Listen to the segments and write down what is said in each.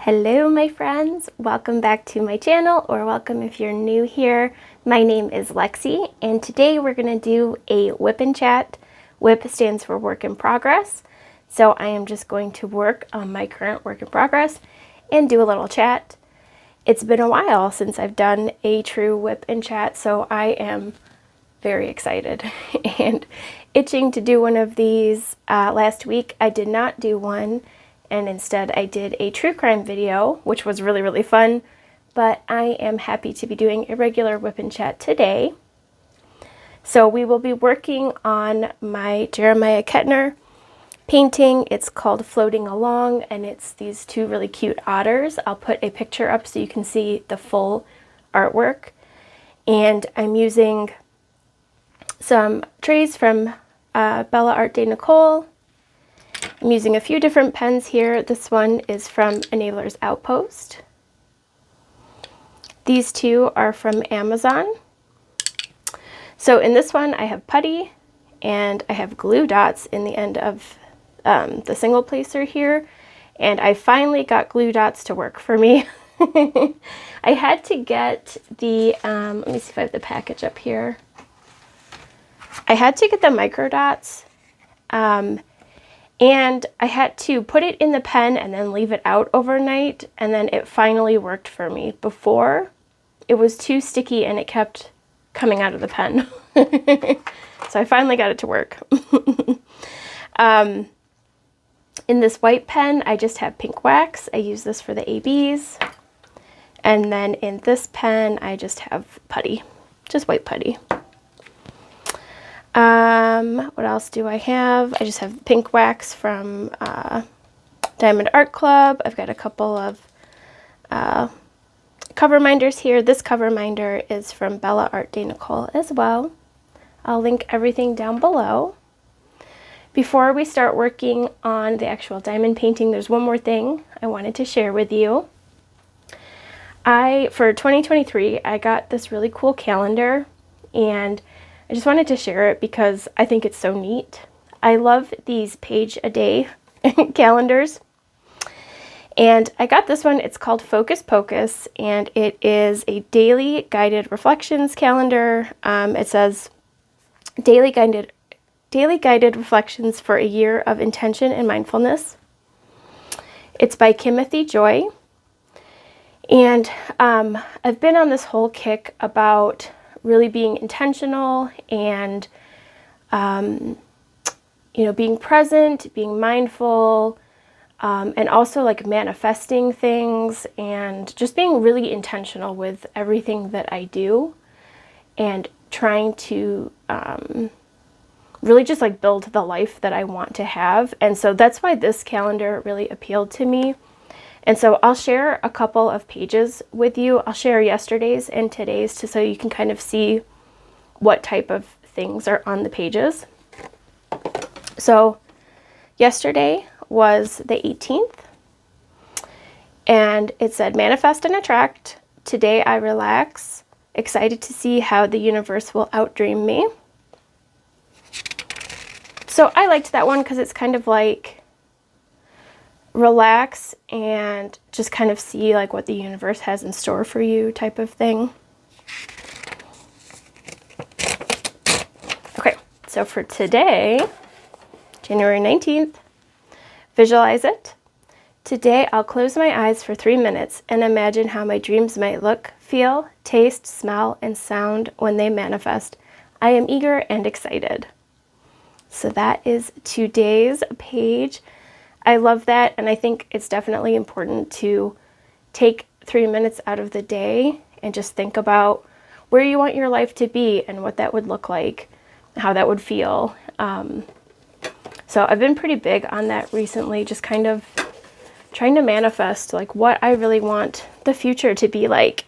Hello my friends, welcome back to my channel, or welcome if you're new here. My name is Lexi and today we're going to do a WIP and chat. WIP stands for work in progress. So I am just going to work on my current work in progress and do a little chat. It's been a while since I've done a true WIP and chat, so I am very excited and itching to do one of these. Last week I did not do one, and instead I did a true crime video, which was really fun, but I am happy to be doing a regular WIP and chat today. So we will be working on my Jeremiah Kettner painting. It's called Floating Along, and it's these two really cute otters. I'll put a picture up so you can see the full artwork. And I'm using some trays from Bella Art de Nicole. I'm using a few different pens here. This one is from Enabler's Outpost. These two are from Amazon. So in this one I have putty and I have glue dots in the end of the single placer here, and I finally got glue dots to work for me. I had to get the, let me see if I have the package up here. I had to get the micro dots, and I had to put it in the pen and then leave it out overnight, and then it finally worked for me. Before, it was too sticky and it kept coming out of the pen. So I finally got it to work. In this white pen, I just have pink wax. I use this for the ABs. And then in this pen, I just have putty, just white putty. What else do I have? I just have pink wax from Diamond Art Club. I've got a couple of cover minders here. This cover minder is from Bella Art de Nicole as well. I'll link everything down below. Before we start working on the actual diamond painting, there's one more thing I wanted to share with you. For 2023, I got this really cool calendar, and I just wanted to share it because I think it's so neat. I love these page-a-day calendars. And I got this one. It's called Focus Pocus, and it is a daily guided reflections calendar. It says daily guided reflections for a year of intention and mindfulness. It's by Kimothy Joy. And I've been on this whole kick about really being intentional and, being present, being mindful, and also like manifesting things and just being really intentional with everything that I do and trying to really just like build the life that I want to have. And so that's why this calendar really appealed to me. And so I'll share a couple of pages with you. I'll share yesterday's and today's so you can kind of see what type of things are on the pages. So yesterday was the 18th, and it said manifest and attract. Today I relax, excited to see how the universe will outdream me. So I liked that one because it's kind of like relax and just kind of see like what the universe has in store for you type of thing. Okay, so for today, January 19th, visualize it. Today I'll close my eyes for 3 minutes and imagine how my dreams might look, feel, taste, smell, and sound when they manifest. I am eager and excited. So that is today's page. I love that, and I think it's definitely important to take 3 minutes out of the day and just think about where you want your life to be and what that would look like, how that would feel. So I've been pretty big on that recently, just kind of trying to manifest like what I really want the future to be like.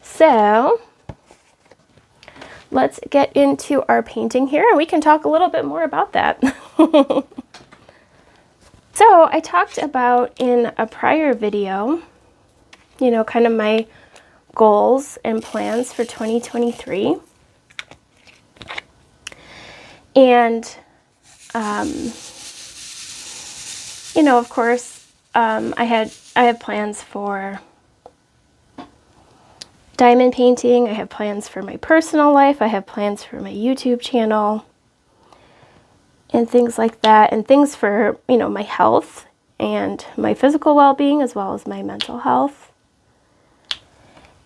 So let's get into our painting here, and we can talk a little bit more about that. So I talked about in a prior video, kind of my goals and plans for 2023. And, of course, I have plans for diamond painting. I have plans for my personal life. I have plans for my YouTube channel and things like that, and things for, you know, my health and my physical well-being as well as my mental health.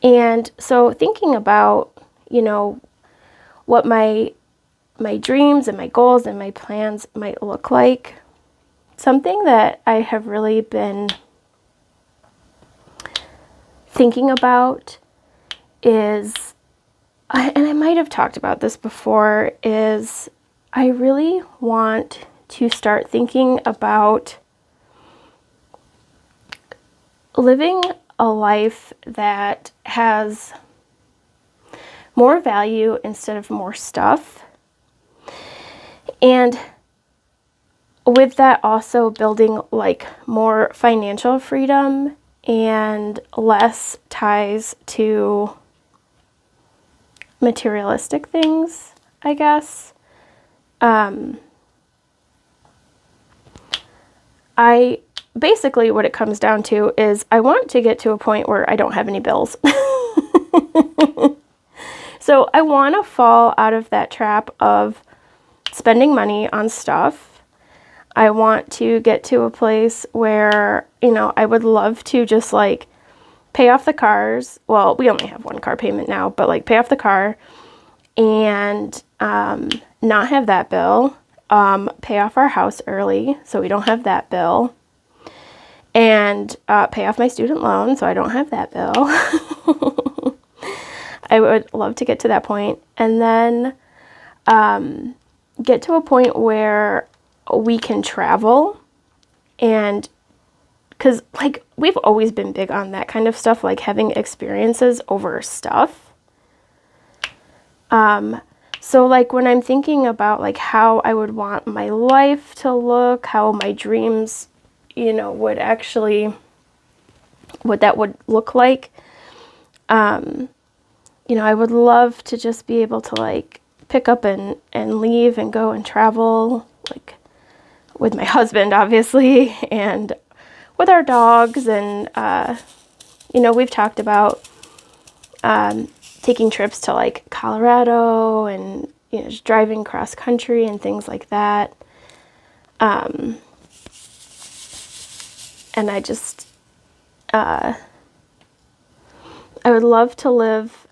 And so thinking about, you know, what my dreams and my goals and my plans might look like, something that I have really been thinking about is, and I might have talked about this before, is I really want to start thinking about living a life that has more value instead of more stuff. And with that, also building like more financial freedom and less ties to materialistic things, I guess. I basically, what it comes down to is I want to get to a point where I don't have any bills. So I want to fall out of that trap of spending money on stuff. I want to get to a place where, you know, I would love to just like pay off the cars. Well, we only have one car payment now, but like pay off the car and not have that bill. Pay off our house early so we don't have that bill. And pay off my student loan so I don't have that bill. I would love to get to that point. And then get to a point where we can travel. And because like we've always been big on that kind of stuff, like having experiences over stuff. So like when I'm thinking about like how I would want my life to look, how my dreams, you know, would actually, what that would look like, you know, I would love to just be able to like pick up and leave and go and travel, like with my husband, obviously, and with our dogs. And, you know, we've talked about taking trips to like Colorado and, you know, just driving cross country and things like that. And I just, I would love to live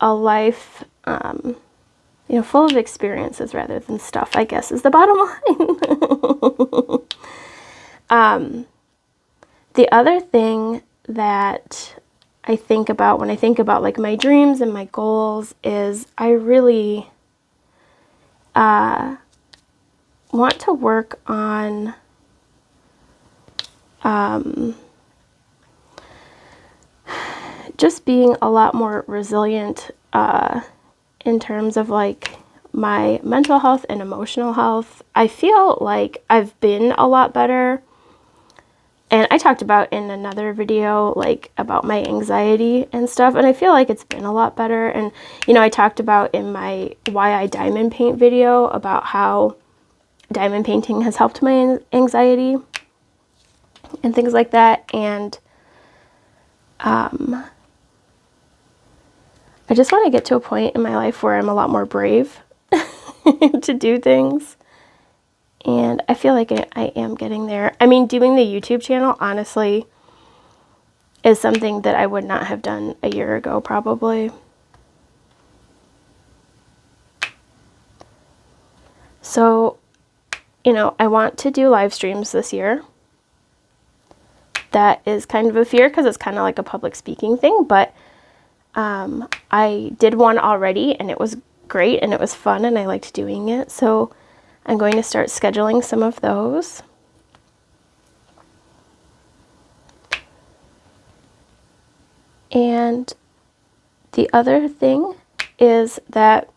a life, you know, full of experiences rather than stuff, I guess, is the bottom line. The other thing that I think about when I think about like my dreams and my goals is I really want to work on just being a lot more resilient in terms of like my mental health and emotional health. I feel like I've been a lot better. And I talked about in another video, like about my anxiety and stuff. And I feel like it's been a lot better. And, you know, I talked about in my why I diamond paint video about how diamond painting has helped my anxiety and things like that. And I just want to get to a point in my life where I'm a lot more brave to do things. And I feel like I am getting there. I mean, doing the YouTube channel, honestly, is something that I would not have done a year ago, probably. So, you know, I want to do live streams this year. That is kind of a fear because it's kind of like a public speaking thing, but I did one already and it was great and it was fun and I liked doing it. So I'm going to start scheduling some of those. And the other thing is that,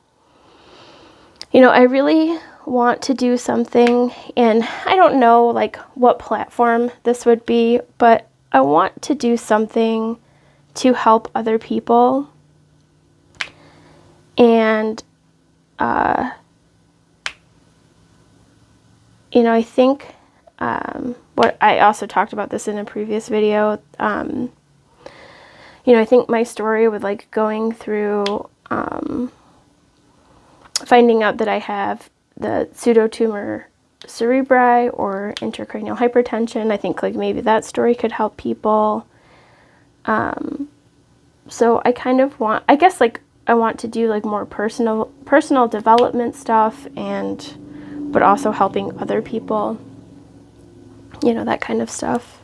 you know, I really want to do something, and I don't know like what platform this would be, but I want to do something to help other people. And you know, I think what I also talked about this in a previous video. You know, I think my story with like going through finding out that I have the pseudotumor cerebri or intracranial hypertension, I think like maybe that story could help people. So I kind of want, I guess like I want to do like more personal development stuff, but also helping other people, you know, that kind of stuff.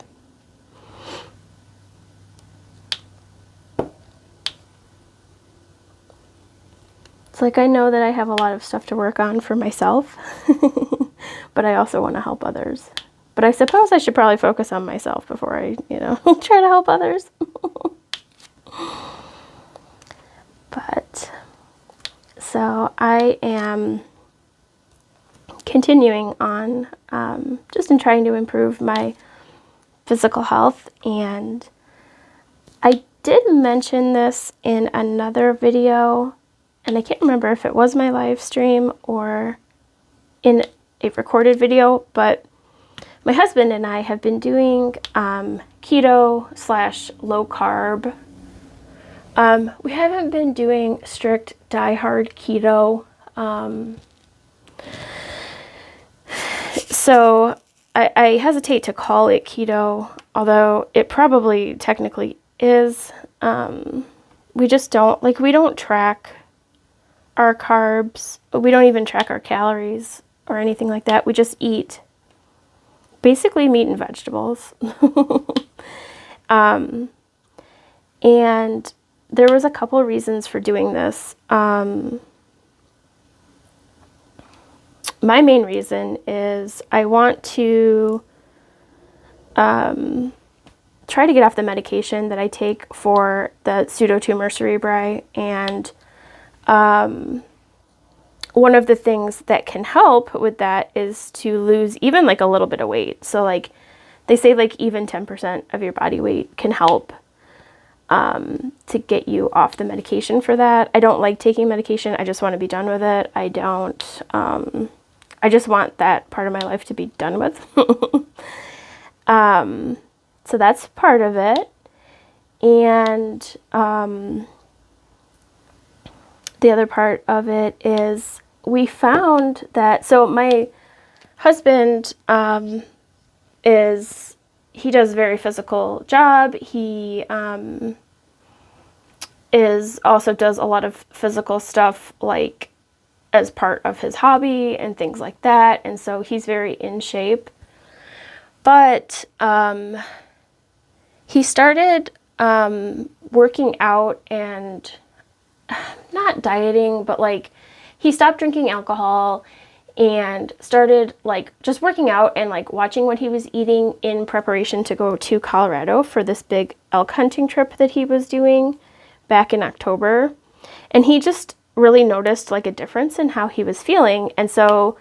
It's like I know that I have a lot of stuff to work on for myself, but I also want to help others. But I suppose I should probably focus on myself before I, you know, try to help others. But so I am continuing on just in trying to improve my physical health, and I did mention this in another video, and I can't remember if it was my live stream or in a recorded video, but my husband and I have been doing keto/low carb. We haven't been doing strict die-hard keto. So I hesitate to call it keto, although it probably technically is. We just don't, like, we don't track our carbs. We don't even track our calories or anything like that. We just eat basically meat and vegetables. And there was a couple reasons for doing this. My main reason is I want to try to get off the medication that I take for the pseudotumor cerebri, and one of the things that can help with that is to lose even like a little bit of weight. So like they say like even 10% of your body weight can help to get you off the medication for that. I don't like taking medication. I just want to be done with it. I just want that part of my life to be done with. So that's part of it. And the other part of it is we found that, so my husband he does a very physical job. He also does a lot of physical stuff like as part of his hobby and things like that. And so he's very in shape. But he started working out and not dieting, but like he stopped drinking alcohol and started like just working out and like watching what he was eating in preparation to go to Colorado for this big elk hunting trip that he was doing back in October. And he just really noticed like a difference in how he was feeling. And so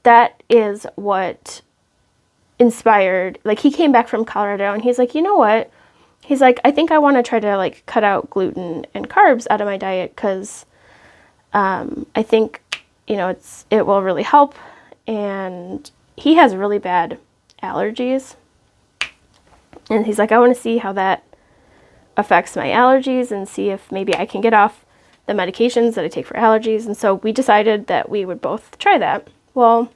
that is what inspired, like he came back from Colorado and he's like, you know what? He's like, I think I want to try to like cut out gluten and carbs out of my diet because I think, you know, it will really help. And he has really bad allergies. And he's like, I want to see how that affects my allergies and see if maybe I can get off the medications that I take for allergies. And so we decided that we would both try that. Well,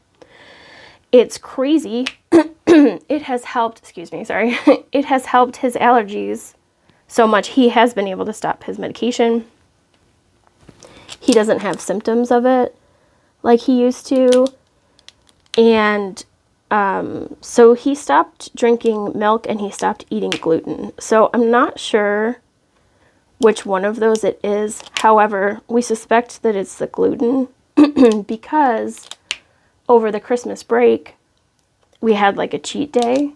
it's crazy. It has helped, it has helped his allergies so much. He has been able to stop his medication. He doesn't have symptoms of it like he used to. And so he stopped drinking milk and he stopped eating gluten. So I'm not sure which one of those it is. However, we suspect that it's the gluten because over the Christmas break, we had like a cheat day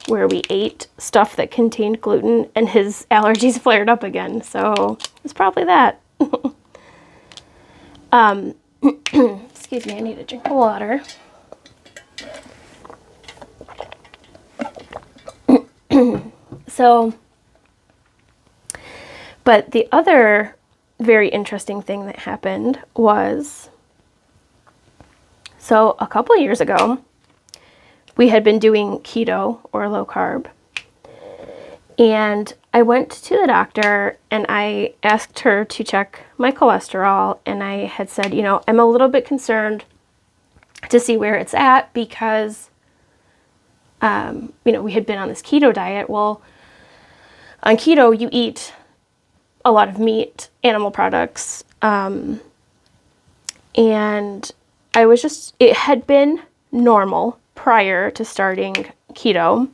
where we ate stuff that contained gluten and his allergies flared up again. So it's probably that. Excuse me, I need a drink of water. So, but the other very interesting thing that happened was, so a couple years ago, we had been doing keto or low carb. And I went to the doctor and I asked her to check my cholesterol. And I had said, you know, I'm a little bit concerned to see where it's at because, you know, we had been on this keto diet. Well, on keto, you eat a lot of meat, animal products. And I was just, it had been normal prior to starting keto.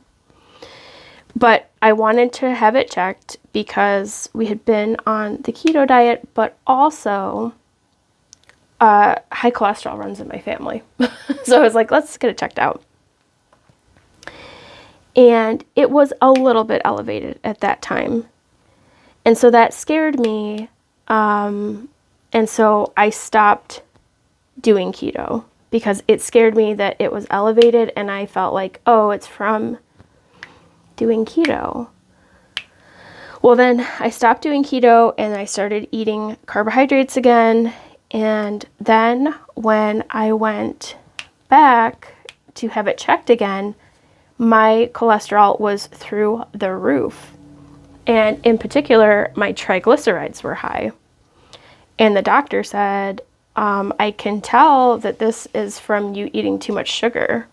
But I wanted to have it checked because we had been on the keto diet, but also high cholesterol runs in my family. So I was like, let's get it checked out. And it was a little bit elevated at that time. And so that scared me. And so I stopped doing keto because it scared me that it was elevated and I felt like, oh, it's from doing keto. Well, then I stopped doing keto and I started eating carbohydrates again. And then when I went back to have it checked again, my cholesterol was through the roof. And in particular, my triglycerides were high. And the doctor said, I can tell that this is from you eating too much sugar.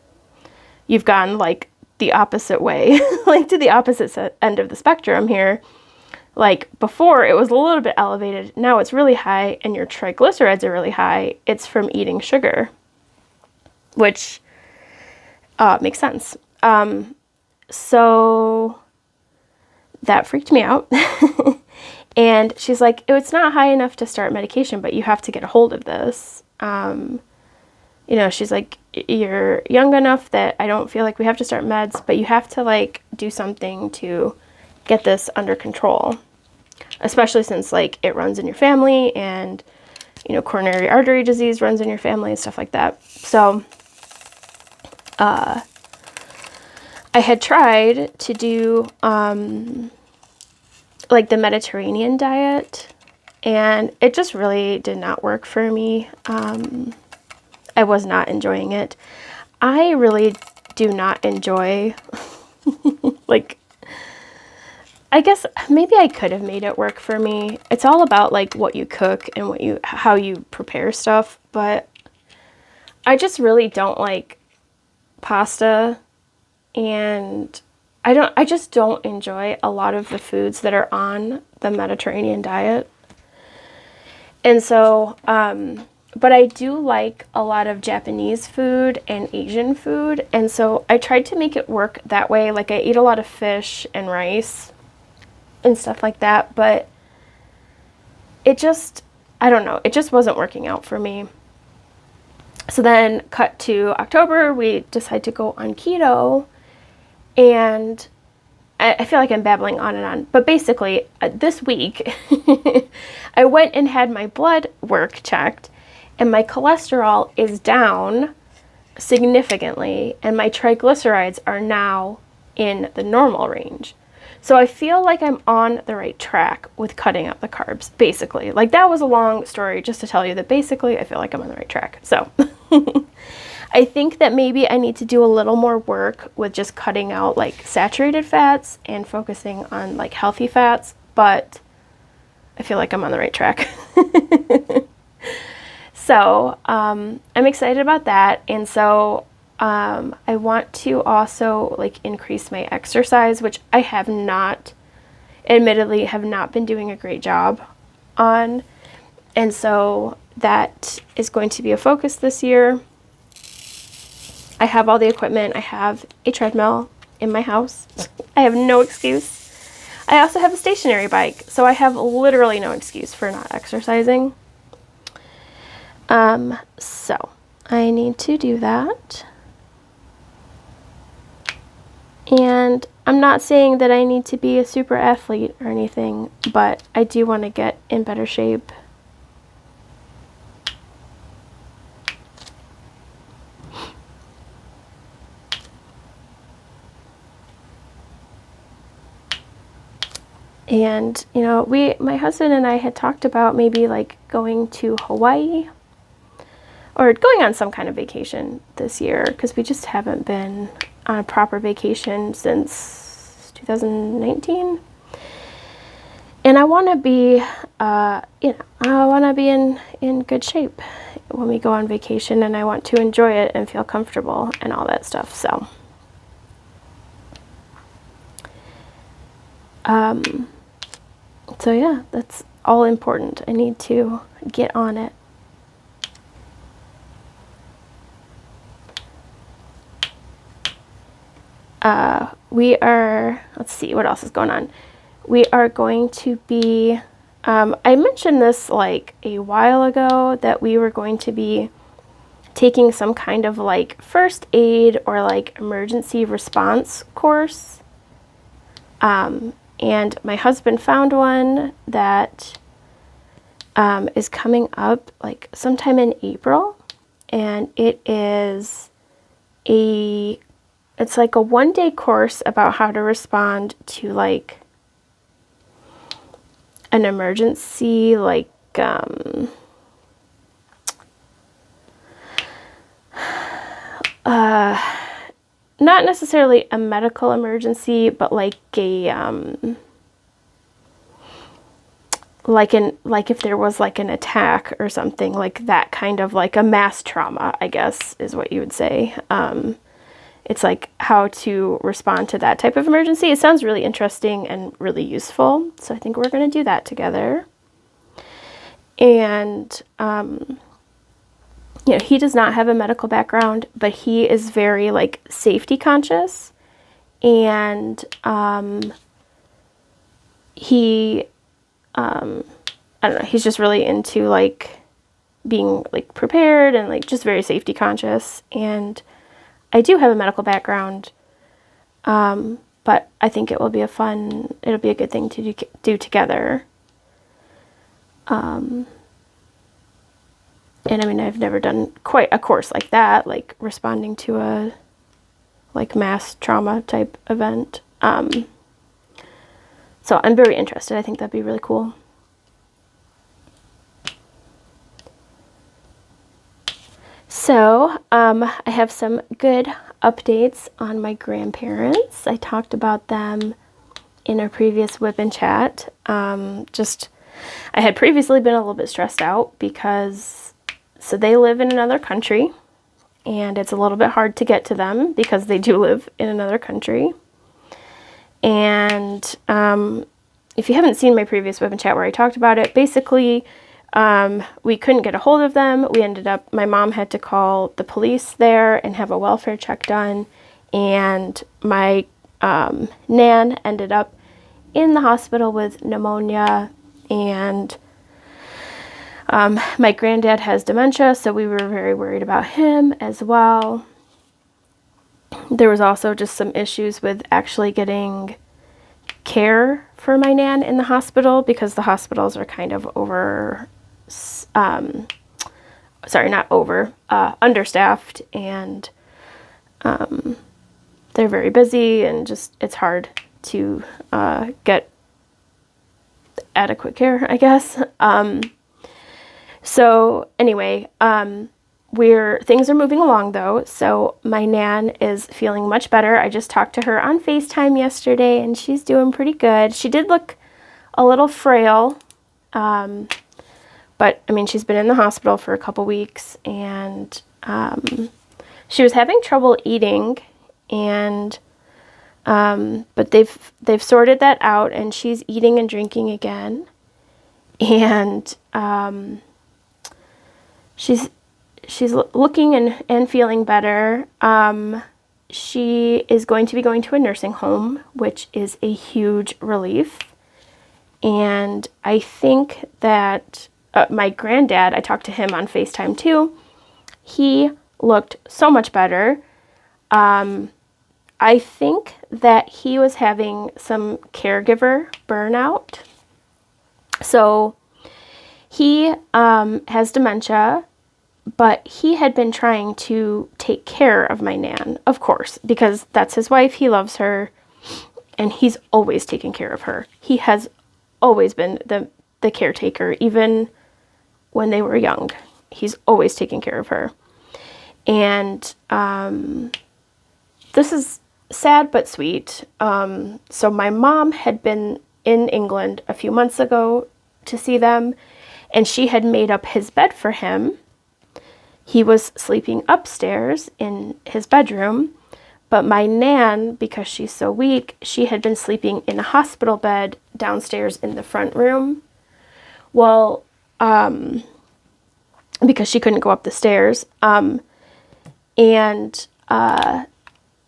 You've gone like the opposite way, like to the opposite end of the spectrum here. Like before it was a little bit elevated, now it's really high and your triglycerides are really high. It's from eating sugar, which makes sense. So that freaked me out. And she's like, it's not high enough to start medication, but you have to get a hold of this. You know, she's like, you're young enough that I don't feel like we have to start meds, but you have to like do something to get this under control, especially since like it runs in your family and, you know, coronary artery disease runs in your family and stuff like that. So, I had tried to do, like the Mediterranean diet, and it just really did not work for me. I was not enjoying it. I really do not enjoy, like, I guess maybe I could have made it work for me. It's all about like what you cook and how you prepare stuff, but I just really don't like pasta, and I just don't enjoy a lot of the foods that are on the Mediterranean diet. And so, but I do like a lot of Japanese food and Asian food. And so I tried to make it work that way. Like I eat a lot of fish and rice and stuff like that, but it just, I don't know, it just wasn't working out for me. So then cut to October, we decided to go on keto, and I feel like I'm babbling on and on, but basically this week I went and had my blood work checked, and my cholesterol is down significantly, and my triglycerides are now in the normal range. So I feel like I'm on the right track with cutting out the carbs, basically. Like that was a long story just to tell you that basically I feel like I'm on the right track. So I think that maybe I need to do a little more work with just cutting out like saturated fats and focusing on like healthy fats, but I feel like I'm on the right track. So I'm excited about that. And so I want to also like increase my exercise, which I have not, admittedly, have not been doing a great job on. And so that is going to be a focus this year. I have all the equipment. I have a treadmill in my house. I have no excuse. I also have a stationary bike, so I have literally no excuse for not exercising. So I need to do that. And I'm not saying that I need to be a super athlete or anything, but I do want to get in better shape. And, you know, my husband and I had talked about maybe like going to Hawaii. or going on some kind of vacation this year, because we just haven't been on a proper vacation since 2019. And I want to be, I want to be in good shape when we go on vacation, and I want to enjoy it and feel comfortable and all that stuff. So, yeah, that's all important. I need to get on it. Let's see, what else is going on? We are going to be, I mentioned this like a while ago, that we were going to be taking some kind of like first aid or like emergency response course. And my husband found one that is coming up like sometime in April, and it's like a 1-day course about how to respond to like an emergency, like not necessarily a medical emergency, but like a like if there was like an attack or something, like that kind of like a mass trauma, I guess is what you would say. It's like how to respond to that type of emergency. It sounds really interesting and really useful. So I think we're going to do that together. And, he does not have a medical background, but he is very like safety conscious. And he, I don't know, he's just really into like being like prepared and like just very safety conscious. And I do have a medical background, but I think it'll be a good thing to do together. And I mean, I've never done quite a course like that, like responding to a like mass trauma type event. So I'm very interested. I think that'd be really cool. So, I have some good updates on my grandparents. I talked about them in a previous WIP and chat. I had previously been a little bit stressed out because, so they live in another country, and it's a little bit hard to get to them because they do live in another country. And if you haven't seen my previous WIP and chat where I talked about it, basically, we couldn't get a hold of them. My mom had to call the police there and have a welfare check done. And my nan ended up in the hospital with pneumonia. And my granddad has dementia, so we were very worried about him as well. There was also just some issues with actually getting care for my nan in the hospital because the hospitals are kind of understaffed, and they're very busy, and just it's hard to get adequate care, I guess. So anyway, things are moving along though. So my nan is feeling much better. I just talked to her on FaceTime yesterday, and she's doing pretty good. She did look a little frail, but I mean, she's been in the hospital for a couple weeks, and she was having trouble eating, and but they've sorted that out, and she's eating and drinking again, and she's looking and feeling better. She is going to be going to a nursing home, which is a huge relief. And I think that my granddad, I talked to him on FaceTime too. He looked so much better. I think that he was having some caregiver burnout. So he has dementia, but he had been trying to take care of my nan, of course, because that's his wife. He loves her, and he's always taken care of her. He has always been the caretaker, even when they were young. he's always taking care of her. And this is sad but sweet. So my mom had been in England a few months ago to see them, and she had made up his bed for him. He was sleeping upstairs in his bedroom, but my nan, because she's so weak, she had been sleeping in a hospital bed downstairs in the front room. Well, because she couldn't go up the stairs.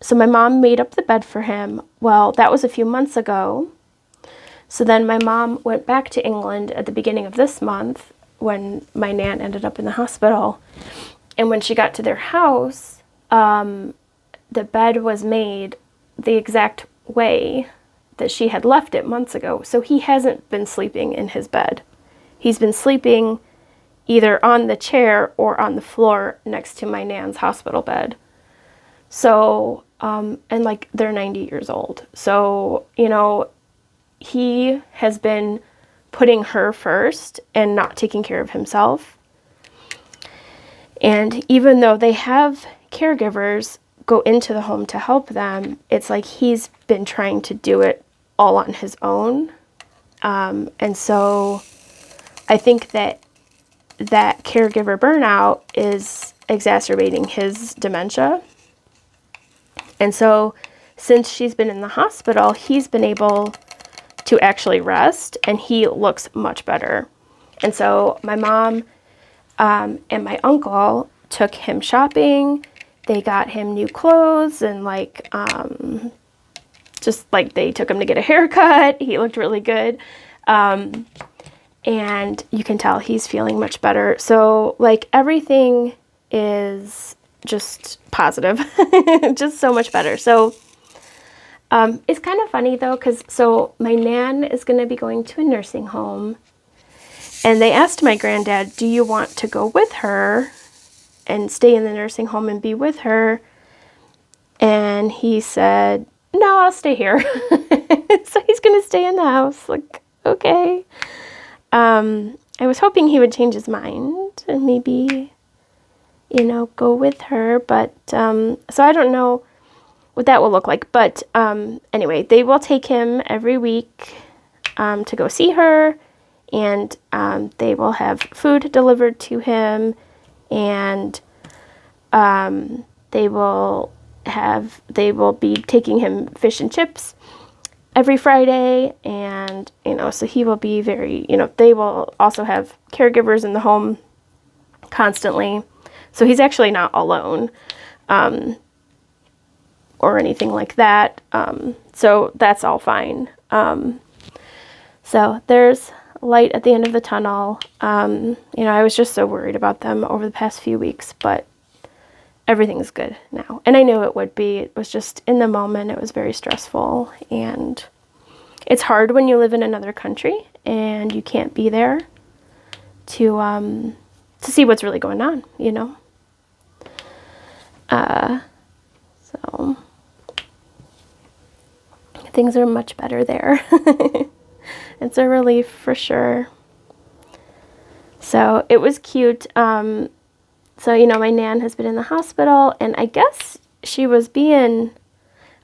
So my mom made up the bed for him. Well, that was a few months ago. So then my mom went back to England at the beginning of this month when my nan ended up in the hospital. And when she got to their house, the bed was made the exact way that she had left it months ago. So he hasn't been sleeping in his bed. He's been sleeping either on the chair or on the floor next to my nan's hospital bed. So, and like they're 90 years old. So, you know, he has been putting her first and not taking care of himself. And even though they have caregivers go into the home to help them, it's like he's been trying to do it all on his own. And so I think that caregiver burnout is exacerbating his dementia. And so since she's been in the hospital, he's been able to actually rest, and he looks much better. And so my mom and my uncle took him shopping. They got him new clothes, and like just like they took him to get a haircut. He looked really good. And you can tell he's feeling much better. So like everything is just positive, just so much better. So it's kind of funny though, because so my nan is going to be going to a nursing home, and they asked my granddad, do you want to go with her and stay in the nursing home and be with her? And he said, no, I'll stay here. So he's going to stay in the house. Like, okay. I was hoping he would change his mind and maybe, you know, go with her. But, so I don't know what that will look like. But anyway, they will take him every week to go see her. And they will have food delivered to him. And they will be taking him fish and chips every Friday, and, you know, so he will be very, you know, they will also have caregivers in the home constantly. So he's actually not alone, or anything like that. So that's all fine. So there's light at the end of the tunnel. You know, I was just so worried about them over the past few weeks, but everything's good now. And I knew it would be. It was just in the moment, it was very stressful. And it's hard when you live in another country and you can't be there to see what's really going on, you know. So things are much better there. It's a relief for sure. So it was cute. So, you know, my nan has been in the hospital, and I guess she was being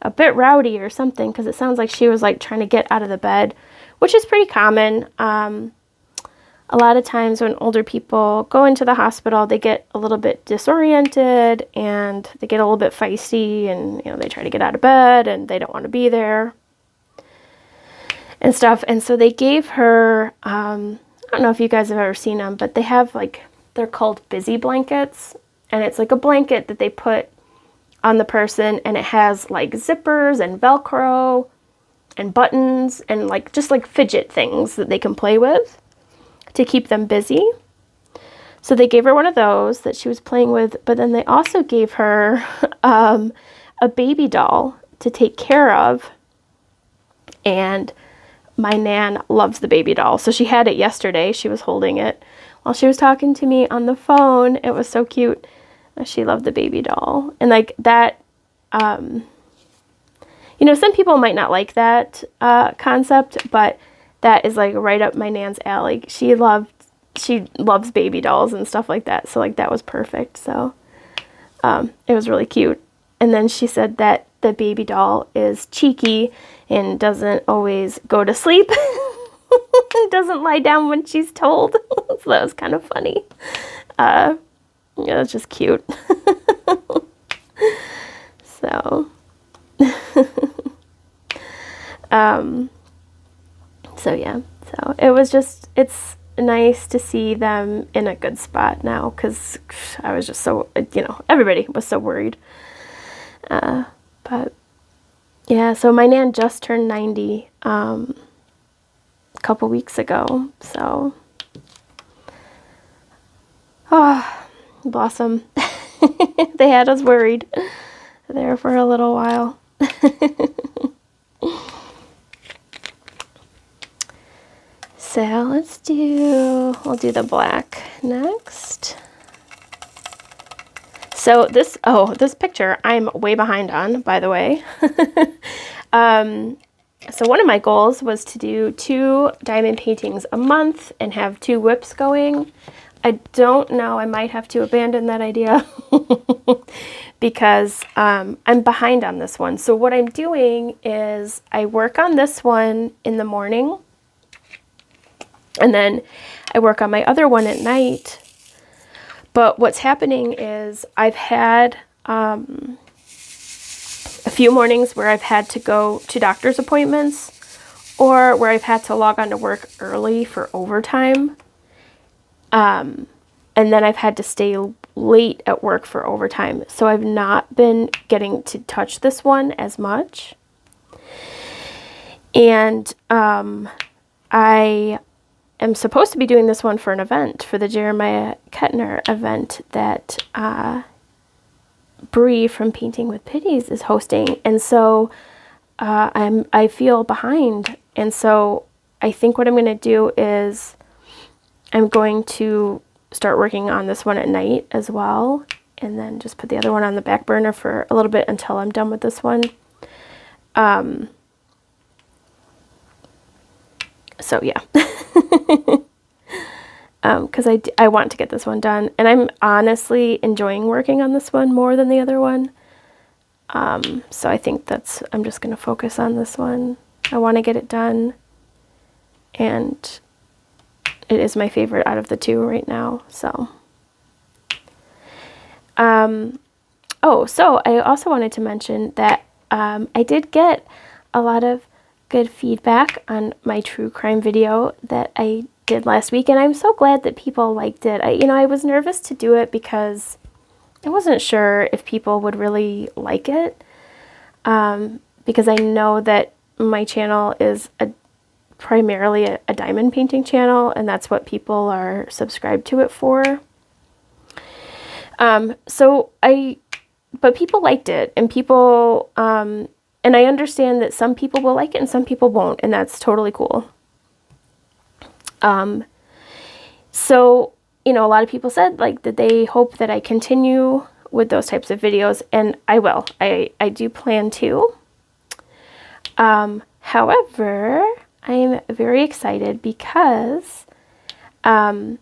a bit rowdy or something, because it sounds like she was like trying to get out of the bed, which is pretty common. A lot of times when older people go into the hospital, they get a little bit disoriented and they get a little bit feisty, and, you know, they try to get out of bed and they don't want to be there and stuff. And so they gave her, I don't know if you guys have ever seen them, but they have like, they're called busy blankets, and it's like a blanket that they put on the person, and it has like zippers and Velcro and buttons and like just like fidget things that they can play with to keep them busy. So they gave her one of those that she was playing with, but then they also gave her a baby doll to take care of. And my nan loves the baby doll. So she had it yesterday. She was holding it while she was talking to me on the phone. It was so cute. She loved the baby doll. And like that, you know, some people might not like that concept, but that is like right up my nan's alley. She she loves baby dolls and stuff like that. So like that was perfect. So it was really cute. And then she said that the baby doll is cheeky and doesn't always go to sleep. Doesn't lie down when she's told. So that was kind of funny. Yeah, it was just cute. So, so yeah, so it was just, it's nice to see them in a good spot now, because I was just so, you know, everybody was so worried. But yeah, so my Nan just turned 90 a couple weeks ago, so oh, Blossom. They had us worried there for a little while. So we'll do the black next. So this picture I'm way behind on, by the way. So one of my goals was to do 2 diamond paintings a month and have 2 WIPs going. I don't know, I might have to abandon that idea because I'm behind on this one. So what I'm doing is I work on this one in the morning, and then I work on my other one at night. But what's happening is I've had a few mornings where I've had to go to doctor's appointments, or where I've had to log on to work early for overtime. And then I've had to stay late at work for overtime. So I've not been getting to touch this one as much. And I am supposed to be doing this one for an event, for the Jeremiah Kettner event that Bree from Painting with Pities is hosting. And so I feel behind. And so I think what I'm going to do is I'm going to start working on this one at night as well, and then just put the other one on the back burner for a little bit until I'm done with this one. So yeah, because I want to get this one done, and I'm honestly enjoying working on this one more than the other one. So I think I'm just going to focus on this one. I want to get it done, and it is my favorite out of the 2 right now. So, oh, so I also wanted to mention that I did get a lot of good feedback on my true crime video that I did last week, and I'm so glad that people liked it. I was nervous to do it because I wasn't sure if people would really like it, because I know that my channel is primarily a diamond painting channel, and that's what people are subscribed to it for. But people liked it, and people, and I understand that some people will like it and some people won't, and that's totally cool. So, a lot of people said like that they hope that I continue with those types of videos, and I will. I do plan to. However, I'm very excited because I'm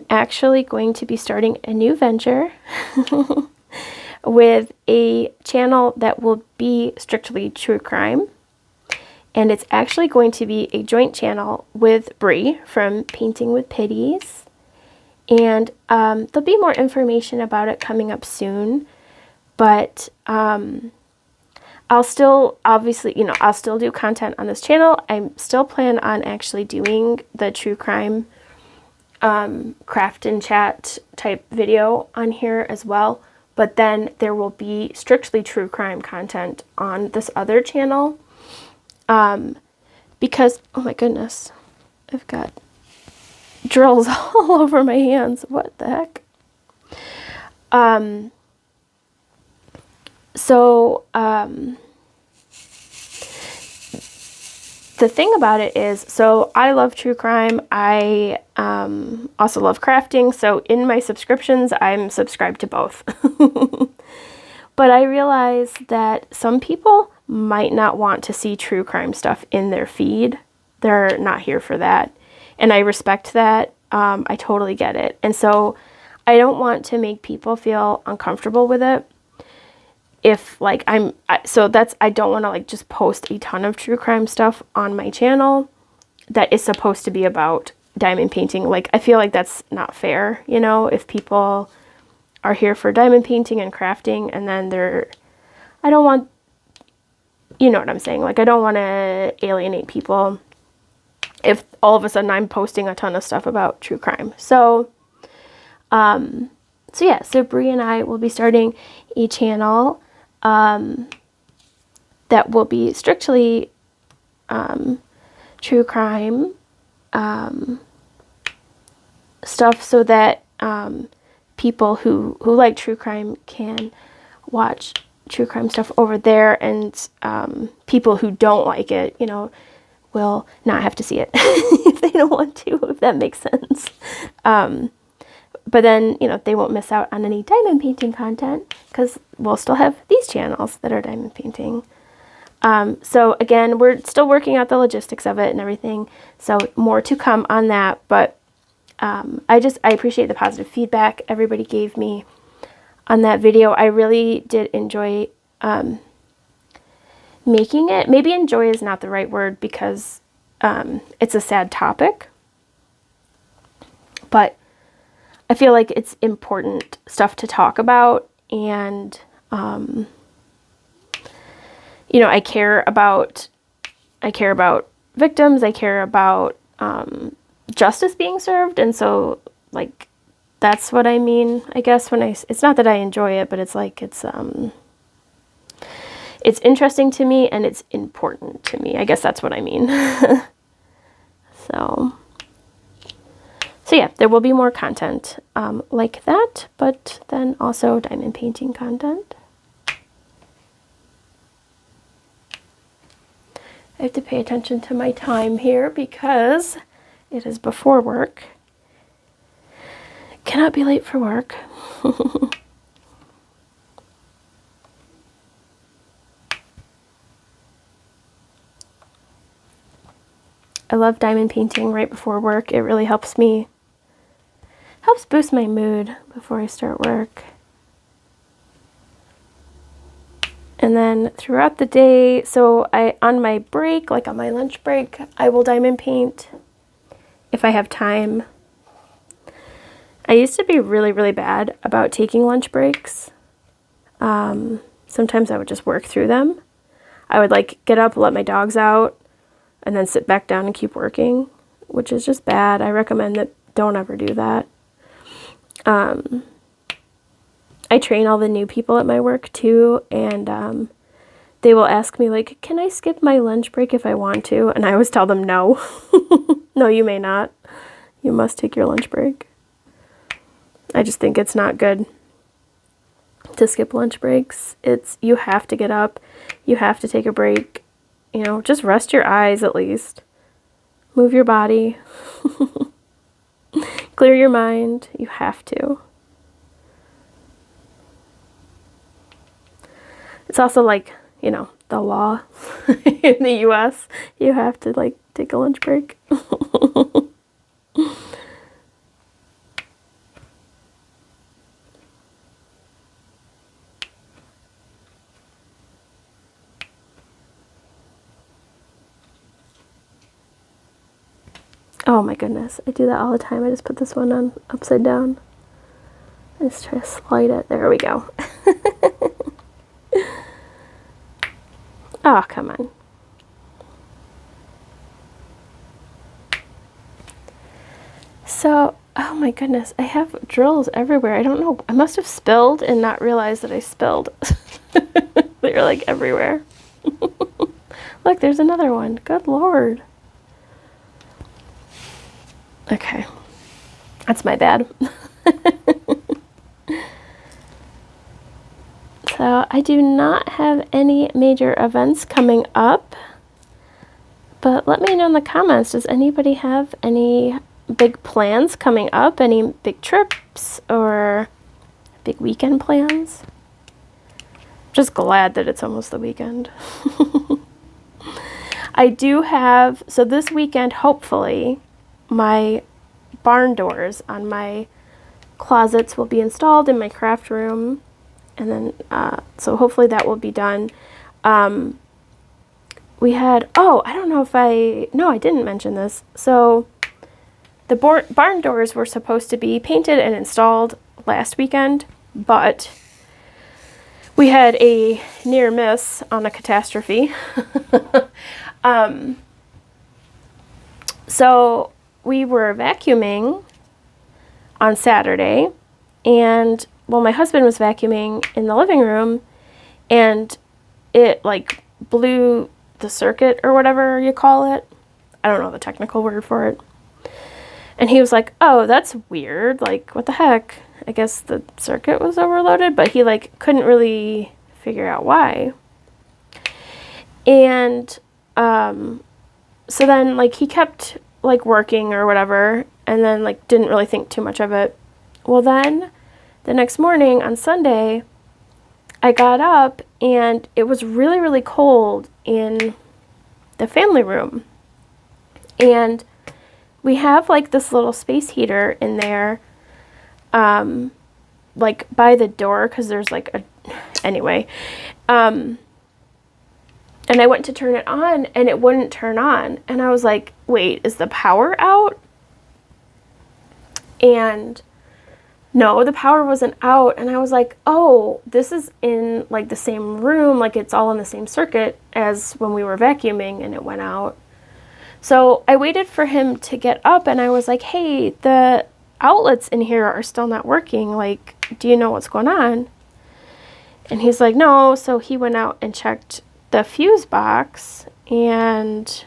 actually going to be starting a new venture with a channel that will be strictly true crime. And it's actually going to be a joint channel with Bree from Painting with Pities. And there'll be more information about it coming up soon. But I'll still, obviously, I'll still do content on this channel. I still plan on actually doing the true crime craft and chat type video on here as well. But then there will be strictly true crime content on this other channel. Because, oh my goodness, I've got drills all over my hands. What the heck? The thing about it is, so I love true crime. I also love crafting. So in my subscriptions, I'm subscribed to both. But I realize that some people might not want to see true crime stuff in their feed. They're not here for that. And I respect that. I totally get it. And so I don't want to make people feel uncomfortable with it. If like I don't want to like just post a ton of true crime stuff on my channel that is supposed to be about diamond painting. Like, I feel like that's not fair, you know, if people are here for diamond painting and crafting and then I don't want, you know what I'm saying? Like, I don't want to alienate people if all of a sudden I'm posting a ton of stuff about true crime. So, so Bree and I will be starting a channel that will be strictly true crime stuff, so that people who like true crime can watch true crime stuff over there, and people who don't like it, you know, will not have to see it if they don't want to, if that makes sense. But then, you know, they won't miss out on any diamond painting content because we'll still have these channels that are diamond painting. So again, we're still working out the logistics of it and everything. So more to come on that. But I appreciate the positive feedback everybody gave me on that video. I really did enjoy making it. Maybe enjoy is not the right word because it's a sad topic. But I feel like it's important stuff to talk about, and you know, I care about victims, I care about justice being served, and so like that's what I mean, I guess, when it's not that I enjoy it, but it's like it's interesting to me and it's important to me. I guess that's what I mean. So yeah, there will be more content like that, but then also diamond painting content. I have to pay attention to my time here because it is before work. Cannot be late for work. I love diamond painting right before work. It really helps boost my mood before I start work. And then throughout the day, so on my break, like on my lunch break, I will diamond paint if I have time. I used to be really, really bad about taking lunch breaks. Sometimes I would just work through them. I would like get up, let my dogs out, and then sit back down and keep working, which is just bad. I recommend that don't ever do that. I train all the new people at my work too, and they will ask me like, can I skip my lunch break if I want to? And I always tell them no. No, you may not. You must take your lunch break. I just think it's not good to skip lunch breaks. You have to get up. You have to take a break. You know, just rest your eyes at least. Move your body. Clear your mind. You have to. It's also like, you know, the law in the US. You have to like take a lunch break. Oh my goodness, I do that all the time. I just put this one on upside down. I just try to slide it. There we go. Oh, come on. So, oh my goodness, I have drills everywhere. I don't know. I must have spilled and not realized that I spilled. They're like everywhere. Look, there's another one. Good Lord. Okay, that's my bad. So I do not have any major events coming up, but let me know in the comments, does anybody have any big plans coming up? Any big trips or big weekend plans? Just glad that it's almost the weekend. I do have, so this weekend, hopefully, my barn doors on my closets will be installed in my craft room. And then, so hopefully that will be done. We had, oh, I don't know if no, I didn't mention this. So the barn doors were supposed to be painted and installed last weekend, but we had a near miss on a catastrophe. So we were vacuuming on Saturday, and well, my husband was vacuuming in the living room, and it like blew the circuit or whatever you call it. I don't know the technical word for it. And he was like, oh, that's weird. Like, what the heck? I guess the circuit was overloaded, but he like couldn't really figure out why. And so then like he kept like working or whatever, and then like didn't really think too much of it. Well, then the next morning on Sunday, I got up and it was really, really cold in the family room. And we have like this little space heater in there, like by the door, because there's like a, anyway. And I went to turn it on and it wouldn't turn on. And I was like, wait, is the power out? And no, the power wasn't out. And I was like, oh, this is in like the same room. Like it's all in the same circuit as when we were vacuuming and it went out. So I waited for him to get up and I was like, hey, the outlets in here are still not working. Like, do you know what's going on? And he's like, no. So he went out and checked the fuse box, and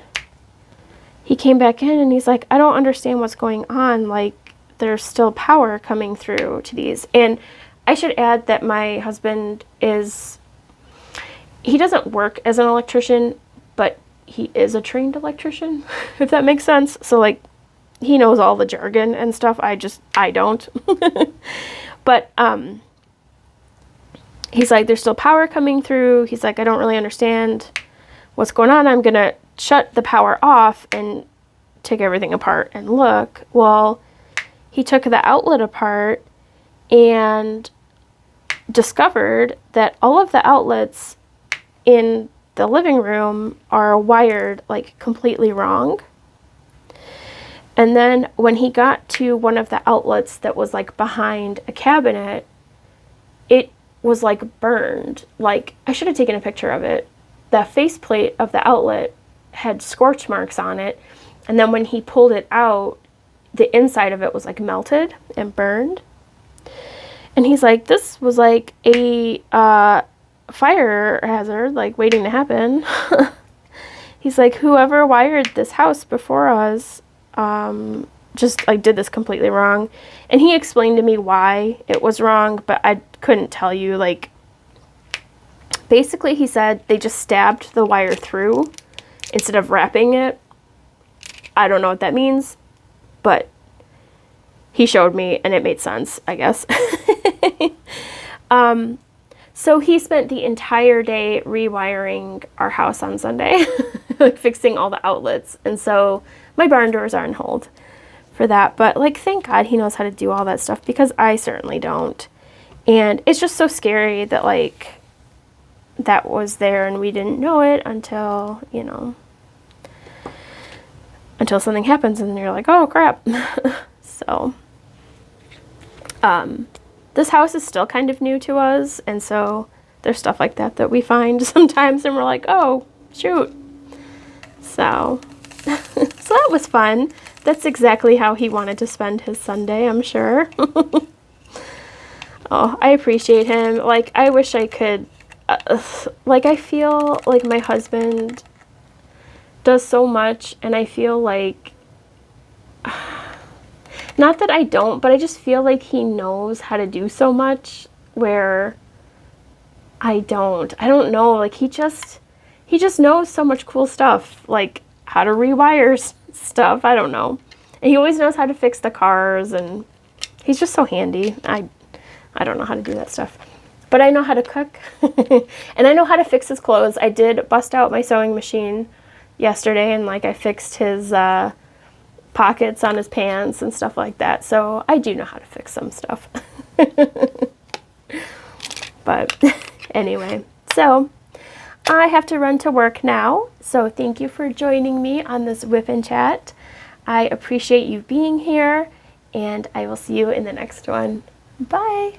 he came back in and he's like, I don't understand what's going on. Like, there's still power coming through to these. And I should add that my husband he doesn't work as an electrician, but he is a trained electrician, if that makes sense. So like, he knows all the jargon and stuff. I don't. But, he's like, there's still power coming through. He's like, I don't really understand what's going on. I'm going to shut the power off and take everything apart and look. Well, he took the outlet apart and discovered that all of the outlets in the living room are wired like completely wrong. And then when he got to one of the outlets that was like behind a cabinet, it was like burned. Like, I should have taken a picture of it. The faceplate of the outlet had scorch marks on it, and then when he pulled it out, the inside of it was like melted and burned. And he's like, this was like a fire hazard, like waiting to happen. He's like, whoever wired this house before us just like did this completely wrong. And he explained to me why it was wrong, but I couldn't tell you. Like, basically he said they just stabbed the wire through instead of wrapping it. I don't know what that means, but he showed me and it made sense, I guess. So he spent the entire day rewiring our house on Sunday, like fixing all the outlets. And so my barn doors are on hold for that. But like, thank God he knows how to do all that stuff, because I certainly don't. And it's just so scary that like that was there and we didn't know it until, you know, until something happens and then you're like, oh crap. So, this house is still kind of new to us, and so there's stuff like that that we find sometimes and we're like, oh shoot. So so that was fun. That's exactly how he wanted to spend his Sunday, I'm sure. Oh, I appreciate him. Like, I wish I could, like, I feel like my husband does so much, and I feel like, not that I don't, but I just feel like he knows how to do so much where I don't know. Like, he just knows so much cool stuff, like how to rewire stuff. I don't know. And he always knows how to fix the cars, and he's just so handy. I don't know how to do that stuff, but I know how to cook and I know how to fix his clothes. I did bust out my sewing machine yesterday, and like I fixed his pockets on his pants and stuff like that. So I do know how to fix some stuff. But anyway, so I have to run to work now. So thank you for joining me on this WIP and Chat. I appreciate you being here, and I will see you in the next one. Bye.